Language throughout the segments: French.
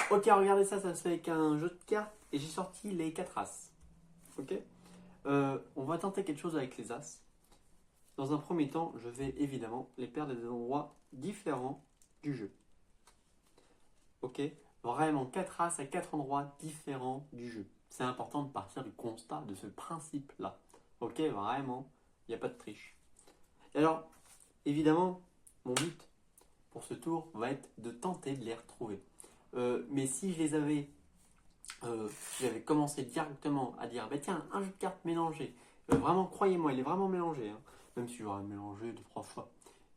Ok, regardez ça, ça se fait avec un jeu de cartes et j'ai sorti les 4 as. Ok. On va tenter quelque chose avec les as. Dans un premier temps, je vais évidemment les perdre à des endroits différents du jeu. Ok. Vraiment 4 as à 4 endroits différents du jeu. C'est important de partir du constat de ce principe-là. Ok, vraiment, il n'y a pas de triche. Et alors, évidemment, mon but pour ce tour va être de tenter de les retrouver. Mais si je les avais, j'avais commencé directement à dire, bah tiens, un jeu de cartes mélangé, vraiment, croyez-moi, il est vraiment mélangé, hein, même si j'aurais mélangé 2-3 fois.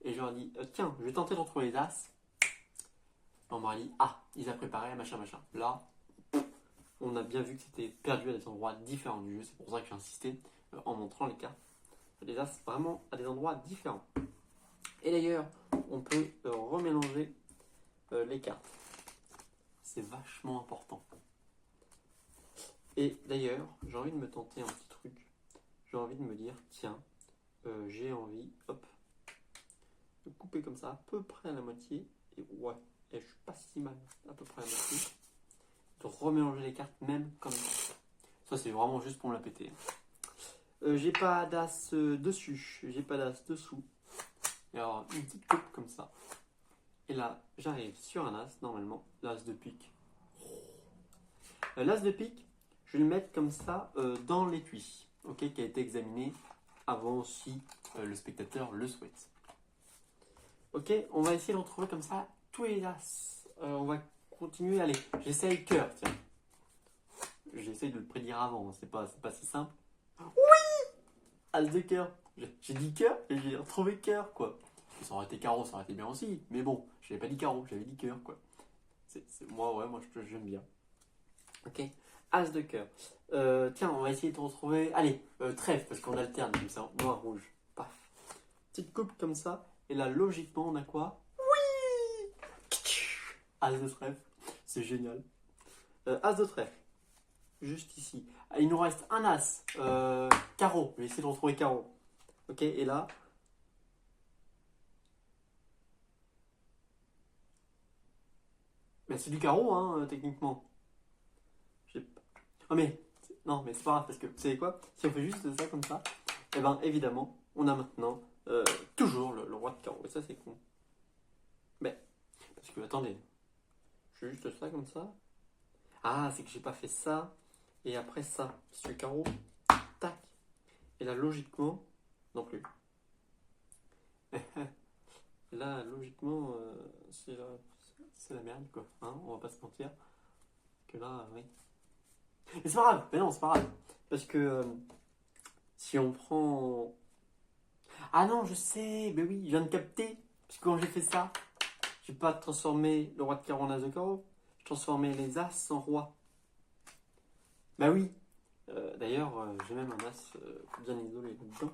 Et j'aurais dit, tiens, je vais tenter de retrouver les as. On m'aurait dit, ah, ils ont préparé, machin, machin. Là, on a bien vu que c'était perdu à des endroits différents du jeu. C'est pour ça que j'ai insisté en montrant les cartes. Les as vraiment à des endroits différents. Et d'ailleurs, on peut remélanger les cartes. C'est vachement important. Et d'ailleurs, j'ai envie de me tenter un petit truc. J'ai envie de me dire, tiens, j'ai envie, hop, de couper comme ça, à peu près à la moitié. Et ouais, et je suis pas si mal, à peu près à la moitié. De remélanger les cartes même comme ça. Ça, c'est vraiment juste pour me la péter. J'ai pas d'as dessus, j'ai pas d'as dessous. Et alors, une petite coupe comme ça. Et là, j'arrive sur un as, normalement, l'as de pique. L'as de pique, je vais le mettre comme ça dans l'étui, ok, qui a été examiné avant si le spectateur le souhaite. Ok, on va essayer de retrouver comme ça tous les as. On va continuer, allez, j'essaye cœur, tiens. J'essaye de le prédire avant, c'est pas si simple. As de cœur, j'ai dit cœur et j'ai retrouvé cœur, quoi. Ça aurait été carreau, ça aurait été bien aussi, mais bon, j'avais pas dit carreau, j'avais dit cœur, quoi. Moi, j'aime bien. Ok, as de cœur. Tiens, on va essayer de retrouver. Allez, trèfle, parce qu'on alterne comme ça, noir, rouge. Paf. Petite coupe comme ça, et là, logiquement, on a quoi? Oui. As de trèfle, c'est génial. As de trèfle, juste ici. Ah, il nous reste un as. Carreau, je vais essayer de retrouver carreau. Ok, et là. Ben, c'est du carreau, hein, techniquement. Oh, mais. Non, mais c'est pas grave, parce que, vous savez quoi? Si on fait juste ça comme ça, et ben évidemment, on a maintenant toujours le roi de carreau. Et ça, c'est con. Mais, parce que, attendez, je fais juste ça comme ça. Ah, c'est que j'ai pas fait ça. Et après ça, sur le carreau, tac. Et là, logiquement, non plus. Là, logiquement, c'est la merde, quoi. Hein, on va pas se mentir. Que là, oui. Mais c'est pas grave. Mais non, c'est pas grave. Parce que si on prend. Ah non, je sais. Mais oui, je viens de capter. Parce que quand j'ai fait ça, j'ai pas transformé le roi de carreau en as de carreau. Je transformais les as en roi. Bah oui. D'ailleurs, j'ai même un as bien isolé dedans.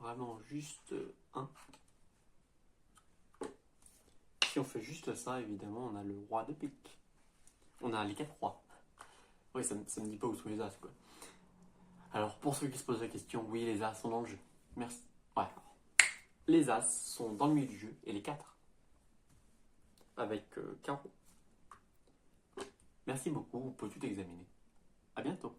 Vraiment juste un. Si on fait juste ça, évidemment, on a le roi de pique. On a les 4 rois. Oui, ça me dit pas où sont les as, quoi. Alors, pour ceux qui se posent la question, oui, les as sont dans le jeu. Merci. Ouais. Les as sont dans le milieu du jeu, et les 4. Avec carreau. Merci beaucoup, vous pouvez tout examiner. À bientôt.